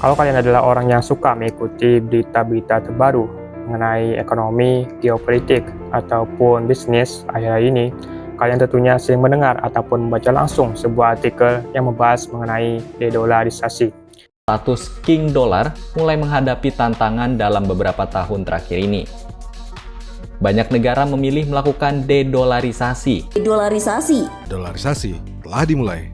Kalau kalian adalah orang yang suka mengikuti berita-berita terbaru mengenai ekonomi, geopolitik, ataupun bisnis akhir-akhir ini, kalian tentunya sering mendengar ataupun membaca langsung sebuah artikel yang membahas mengenai dedolarisasi. Status King Dollar mulai menghadapi tantangan dalam beberapa tahun terakhir ini. Banyak negara memilih melakukan dedolarisasi. Dolarisasi telah dimulai.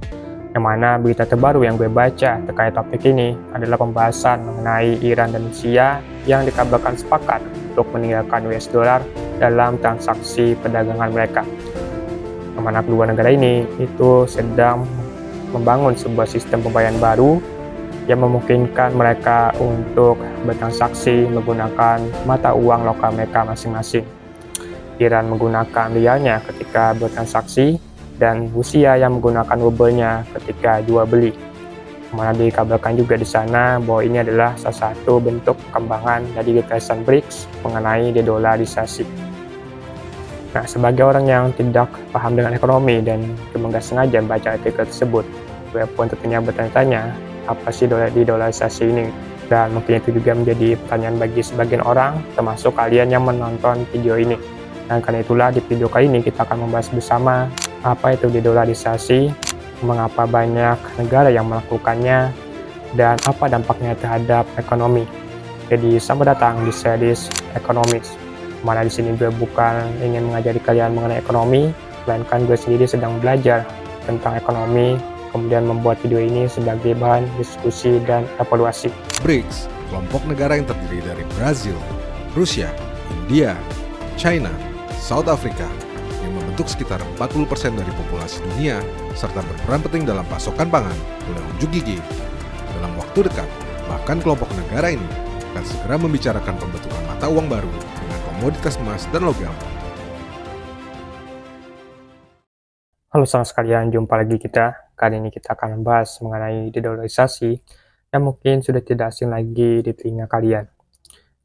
Yang mana berita terbaru yang gue baca terkait topik ini adalah pembahasan mengenai Iran dan Rusia yang dikabarkan sepakat untuk meninggalkan US dollar dalam transaksi perdagangan mereka. Yang mana kedua negara ini itu sedang membangun sebuah sistem pembayaran baru yang memungkinkan mereka untuk bertransaksi menggunakan mata uang lokal mereka masing-masing. Iran menggunakan rialnya ketika bertransaksi, dan Rusia yang menggunakan rubelnya ketika jual beli. Mana dikabarkan juga di sana bahwa ini adalah salah satu bentuk perkembangan dari gagasan BRICS mengenai dedolarisasi. Nah, sebagai orang yang tidak paham dengan ekonomi dan cuma nggak sengaja baca artikel tersebut, gue pun tentunya bertanya-tanya, apa sih dedolarisasi ini? Dan mungkin itu juga menjadi pertanyaan bagi sebagian orang, termasuk kalian yang menonton video ini. Dan karena itulah di video kali ini kita akan membahas bersama apa itu dedolarisasi, mengapa banyak negara yang melakukannya, dan apa dampaknya terhadap ekonomi. Jadi selamat datang di series Economics. Mana di sini gue bukan ingin mengajari kalian mengenai ekonomi, melainkan gue sendiri sedang belajar tentang ekonomi, kemudian membuat video ini sebagai bahan diskusi dan evaluasi. BRICS, kelompok negara yang terdiri dari Brazil, Rusia, India, China, South Africa, yang membentuk sekitar 40% dari populasi dunia, serta berperan penting dalam pasokan pangan oleh unjuk gigi. Dalam waktu dekat, bahkan kelompok negara ini akan segera membicarakan pembentukan mata uang baru dengan komoditas emas dan logam. Halo saudara sekalian, jumpa lagi kita. Kali ini kita akan membahas mengenai dedolarisasi yang mungkin sudah tidak asing lagi di telinga kalian.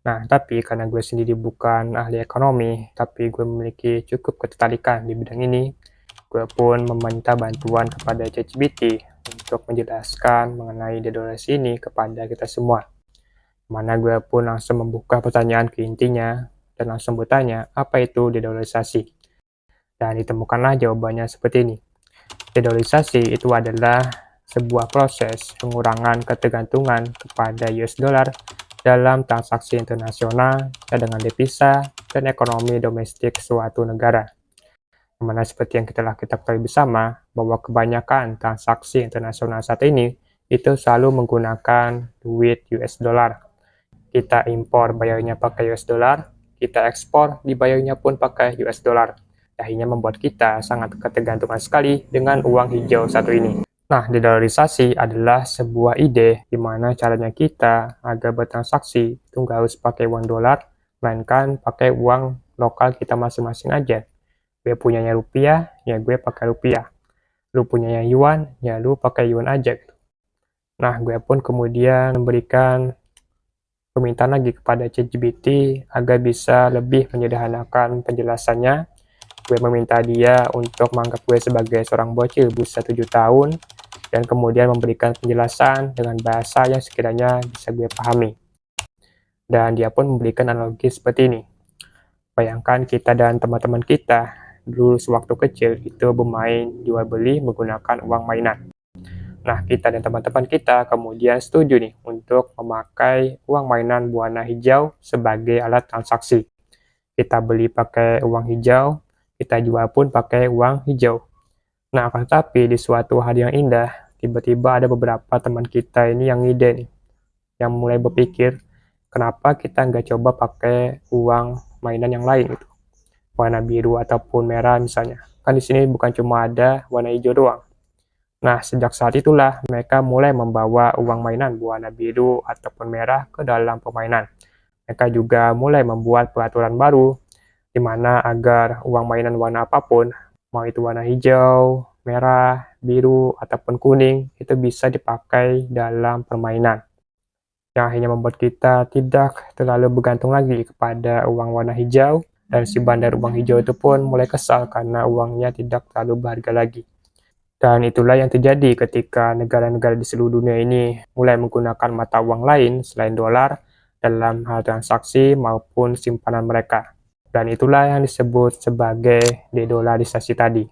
Nah, tapi karena gue sendiri bukan ahli ekonomi, tapi gue memiliki cukup ketertarikan di bidang ini, gue pun meminta bantuan kepada ChatGPT untuk menjelaskan mengenai dedolarisasi ini kepada kita semua. Mana gue pun langsung membuka pertanyaan ke intinya dan langsung bertanya, apa itu dedolarisasi? Dan ditemukanlah jawabannya seperti ini. Dedolarisasi itu adalah sebuah proses pengurangan ketergantungan kepada US dollar dalam transaksi internasional, cadangan devisa, dan ekonomi domestik suatu negara. Dimana seperti yang kita ketahui bersama, bahwa kebanyakan transaksi internasional saat ini itu selalu menggunakan duit US dollar. Kita impor bayarnya pakai US dollar, kita ekspor dibayarnya pun pakai US dollar. Akhirnya membuat kita sangat ketergantungan sekali dengan uang hijau satu ini. Nah, dedolarisasi adalah sebuah ide di mana caranya kita agar bertransaksi itu nggak harus pakai uang dolar, melainkan pakai uang lokal kita masing-masing aja. Gue punyanya rupiah, ya gue pakai rupiah. Lu punyanya yuan, ya lu pakai yuan aja. Nah, gue pun kemudian memberikan permintaan lagi kepada ChatGPT agar bisa lebih menyederhanakan penjelasannya. Gue meminta dia untuk menganggap gue sebagai seorang bocil berusia 7 tahun dan kemudian memberikan penjelasan dengan bahasa yang sekiranya bisa gue pahami. Dan dia pun memberikan analogi seperti ini. Bayangkan kita dan teman-teman kita dulu sewaktu kecil itu bermain jual beli menggunakan uang mainan. Nah, kita dan teman-teman kita kemudian setuju nih untuk memakai uang mainan berwarna hijau sebagai alat transaksi. Kita beli pakai uang hijau, kita jual pun pakai uang hijau. Nah, akan tetapi di suatu hari yang indah, tiba-tiba ada beberapa teman kita ini yang ide nih, yang mulai berpikir, kenapa kita nggak coba pakai uang mainan yang lain gitu, warna biru ataupun merah misalnya. Kan di sini bukan cuma ada warna hijau doang. Nah, sejak saat itulah mereka mulai membawa uang mainan berwarna biru ataupun merah ke dalam permainan. Mereka juga mulai membuat peraturan baru, di mana agar uang mainan warna apapun, mau itu warna hijau, merah, biru, ataupun kuning, itu bisa dipakai dalam permainan. Yang akhirnya membuat kita tidak terlalu bergantung lagi kepada uang warna hijau, dan si bandar uang hijau itu pun mulai kesal karena uangnya tidak terlalu berharga lagi. Dan itulah yang terjadi ketika negara-negara di seluruh dunia ini mulai menggunakan mata uang lain selain dolar dalam hal transaksi maupun simpanan mereka. Dan itulah yang disebut sebagai dedolarisasi tadi.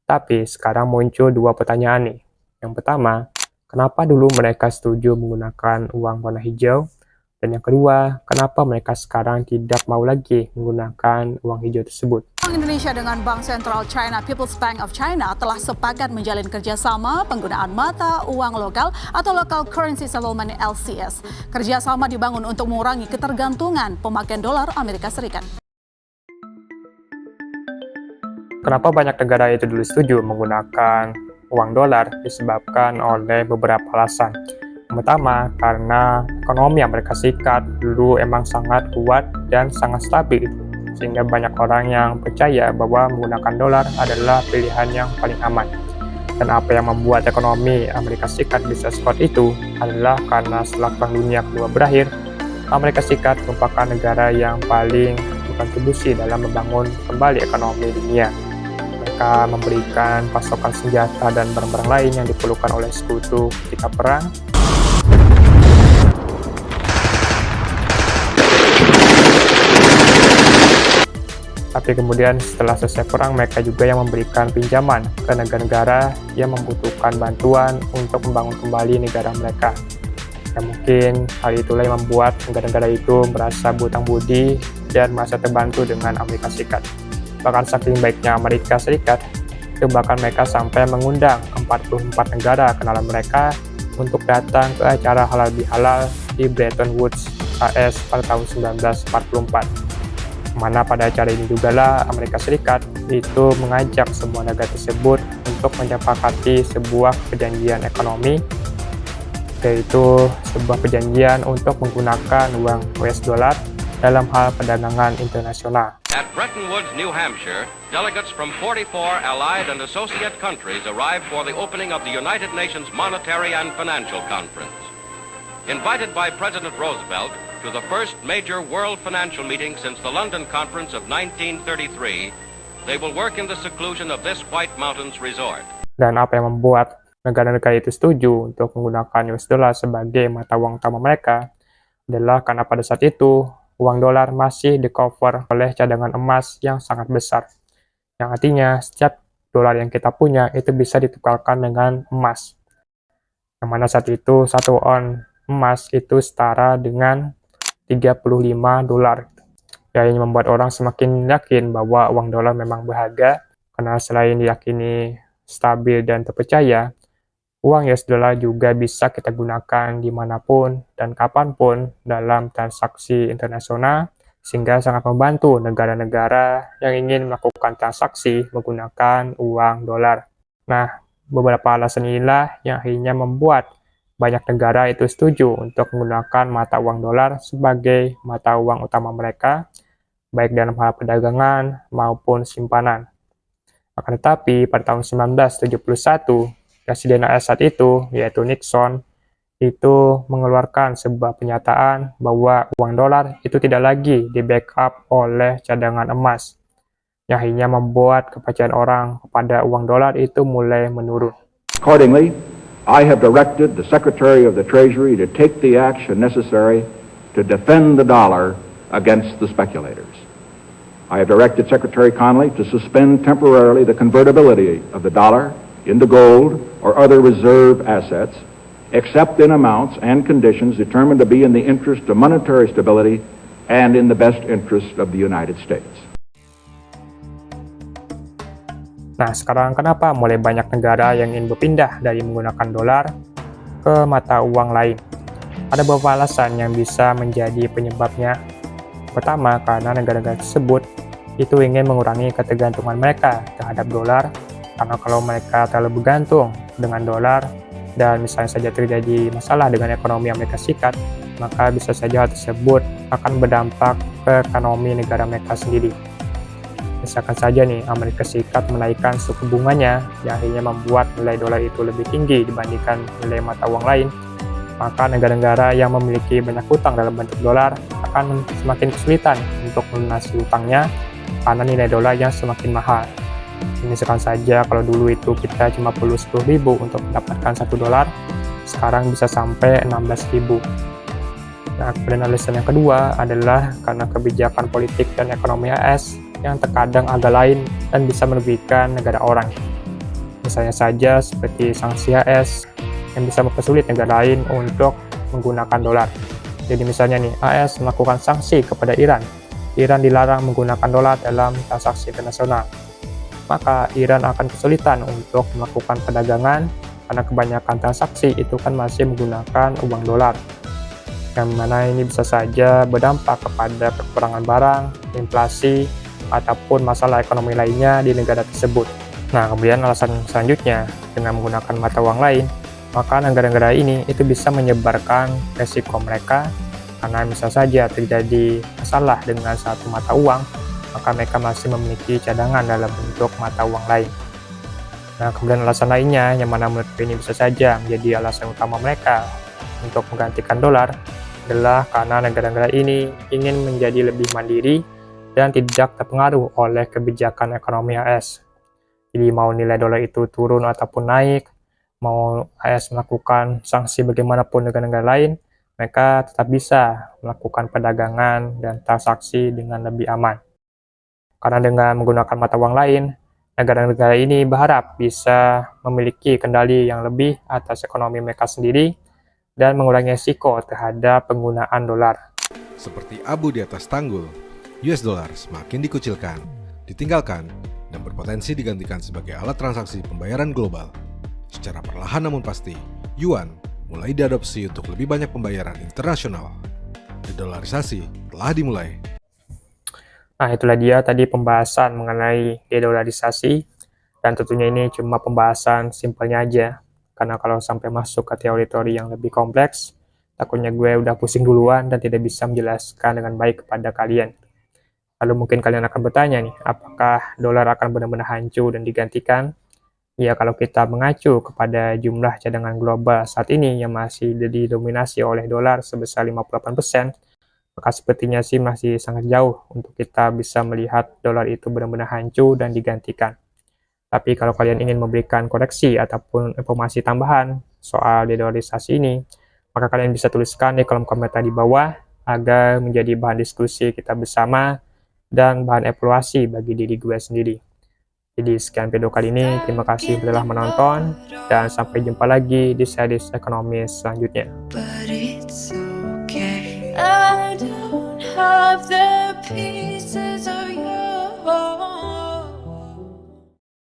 Tapi sekarang muncul dua pertanyaan nih. Yang pertama, kenapa dulu mereka setuju menggunakan uang warna hijau? Dan yang kedua, kenapa mereka sekarang tidak mau lagi menggunakan uang hijau tersebut? Bank Indonesia dengan Bank Sentral China People's Bank of China telah sepakat menjalin kerjasama penggunaan mata uang lokal atau Local Currency Settlement LCS. Kerjasama dibangun untuk mengurangi ketergantungan pemakaian dolar Amerika Serikat. Kenapa banyak negara itu dulu setuju menggunakan uang dolar disebabkan oleh beberapa alasan. Yang pertama, karena ekonomi Amerika Serikat dulu emang sangat kuat dan sangat stabil, sehingga banyak orang yang percaya bahwa menggunakan dolar adalah pilihan yang paling aman. Dan apa yang membuat ekonomi Amerika Serikat bisa sekuat itu adalah karena setelah Perang Dunia Kedua berakhir, Amerika Serikat merupakan negara yang paling berkontribusi dalam membangun kembali ekonomi dunia. Mereka memberikan pasokan senjata dan barang-barang lain yang diperlukan oleh sekutu ketika perang. Tapi kemudian setelah selesai perang, mereka juga yang memberikan pinjaman ke negara-negara yang membutuhkan bantuan untuk membangun kembali negara mereka. Dan mungkin hal itulah yang membuat negara-negara itu merasa berhutang budi dan merasa terbantu dengan Amerika Serikat. Bahkan saking baiknya Amerika Serikat, itu bahkan mereka sampai mengundang 44 negara kenalan mereka untuk datang ke acara halal bihalal di Bretton Woods, AS pada tahun 1944. Mana pada acara ini juga lah Amerika Serikat itu mengajak semua negara tersebut untuk menyepakati sebuah perjanjian ekonomi, yaitu sebuah perjanjian untuk menggunakan uang US dollar dalam hal perdagangan internasional. At Bretton Woods, New Hampshire, delegates from 44 allied and associate countries arrived for the opening of the United Nations Monetary and Financial Conference. Invited by President Roosevelt to the first major world financial meeting since the London Conference of 1933, they will work in the seclusion of this White Mountains resort. Dan apa yang membuat negara-negara itu setuju untuk menggunakan US dollar sebagai mata uang utama mereka adalah karena pada saat itu uang dolar masih di-cover oleh cadangan emas yang sangat besar. Yang artinya setiap dolar yang kita punya itu bisa ditukarkan dengan emas. Yang mana saat itu 1 on emas itu setara dengan 35 dolar. Yang membuat orang semakin yakin bahwa uang dolar memang berharga, karena selain diyakini stabil dan terpercaya, uang US dollar juga bisa kita gunakan dimanapun dan kapanpun dalam transaksi internasional, sehingga sangat membantu negara-negara yang ingin melakukan transaksi menggunakan uang dolar. Nah, beberapa alasan inilah yang akhirnya membuat banyak negara itu setuju untuk menggunakan mata uang dolar sebagai mata uang utama mereka, baik dalam hal perdagangan maupun simpanan. Akan tetapi, pada tahun 1971, Presiden AS saat itu, yaitu Nixon, itu mengeluarkan sebuah pernyataan bahwa uang dolar itu tidak lagi di-backup oleh cadangan emas, yang akhirnya membuat kepercayaan orang kepada uang dolar itu mulai menurun. Accordingly, I have directed the Secretary of the Treasury to take the action necessary to defend the dollar against the speculators. I have directed Secretary Connally to suspend temporarily the convertibility of the dollar into gold or other reserve assets, except in amounts and conditions determined to be in the interest of monetary stability and in the best interest of the United States. Nah, sekarang kenapa mulai banyak negara yang ingin berpindah dari menggunakan dolar ke mata uang lain? Ada beberapa alasan yang bisa menjadi penyebabnya. Pertama, karena negara-negara tersebut itu ingin mengurangi ketergantungan mereka terhadap dolar, karena kalau mereka terlalu bergantung dengan dolar dan misalnya saja terjadi masalah dengan ekonomi Amerika Serikat, maka bisa saja hal tersebut akan berdampak ke ekonomi negara mereka sendiri. Misalkan saja nih, Amerika Serikat menaikkan suku bunganya yang akhirnya membuat nilai dolar itu lebih tinggi dibandingkan nilai mata uang lain, maka negara-negara yang memiliki banyak hutang dalam bentuk dolar akan semakin kesulitan untuk melunasi hutangnya karena nilai dolar yang semakin mahal. Misalkan saja kalau dulu itu kita cuma perlu 10.000 untuk mendapatkan $1, sekarang bisa sampai 16.000. Nah, kemudian alasan yang kedua adalah karena kebijakan politik dan ekonomi AS yang terkadang agak lain dan bisa merugikan negara orang. Misalnya saja seperti sanksi AS yang bisa mempersulit negara lain untuk menggunakan dolar. Jadi misalnya nih, AS melakukan sanksi kepada Iran. Iran dilarang menggunakan dolar dalam transaksi internasional. Maka Iran akan kesulitan untuk melakukan perdagangan karena kebanyakan transaksi itu kan masih menggunakan uang dolar. Yang mana ini bisa saja berdampak kepada kekurangan barang, inflasi, ataupun masalah ekonomi lainnya di negara tersebut. Nah, kemudian alasan selanjutnya, dengan menggunakan mata uang lain, maka negara-negara ini itu bisa menyebarkan resiko mereka, karena bisa saja terjadi masalah dengan satu mata uang, maka mereka masih memiliki cadangan dalam bentuk mata uang lain. Nah, kemudian alasan lainnya, yang mana menurut ini bisa saja menjadi alasan utama mereka untuk menggantikan dolar, adalah karena negara-negara ini ingin menjadi lebih mandiri dan tidak terpengaruh oleh kebijakan ekonomi AS. Jadi mau nilai dolar itu turun ataupun naik, mau AS melakukan sanksi bagaimanapun negara-negara lain, mereka tetap bisa melakukan perdagangan dan transaksi dengan lebih aman. Karena dengan menggunakan mata uang lain, negara-negara ini berharap bisa memiliki kendali yang lebih atas ekonomi mereka sendiri dan mengurangi risiko terhadap penggunaan dolar. Seperti abu di atas tanggul, US dollar semakin dikucilkan, ditinggalkan, dan berpotensi digantikan sebagai alat transaksi pembayaran global. Secara perlahan namun pasti, yuan mulai diadopsi untuk lebih banyak pembayaran internasional. Dedolarisasi telah dimulai. Nah, itulah dia tadi pembahasan mengenai dedolarisasi, dan tentunya ini cuma pembahasan simpelnya aja. Karena kalau sampai masuk ke teori-teori yang lebih kompleks, takutnya gue udah pusing duluan dan tidak bisa menjelaskan dengan baik kepada kalian. Lalu mungkin kalian akan bertanya nih, apakah dolar akan benar-benar hancur dan digantikan? Ya, kalau kita mengacu kepada jumlah cadangan global saat ini yang masih didominasi oleh dolar sebesar 58%, maka sepertinya sih masih sangat jauh untuk kita bisa melihat dolar itu benar-benar hancur dan digantikan. Tapi kalau kalian ingin memberikan koreksi ataupun informasi tambahan soal dedolarisasi ini, maka kalian bisa tuliskan di kolom komentar di bawah agar menjadi bahan diskusi kita bersama dan bahan evaluasi bagi diri gue sendiri. Jadi sekian video kali ini, terima kasih telah menonton dan sampai jumpa lagi di series ekonomi selanjutnya. But it's okay. I don't have the peace.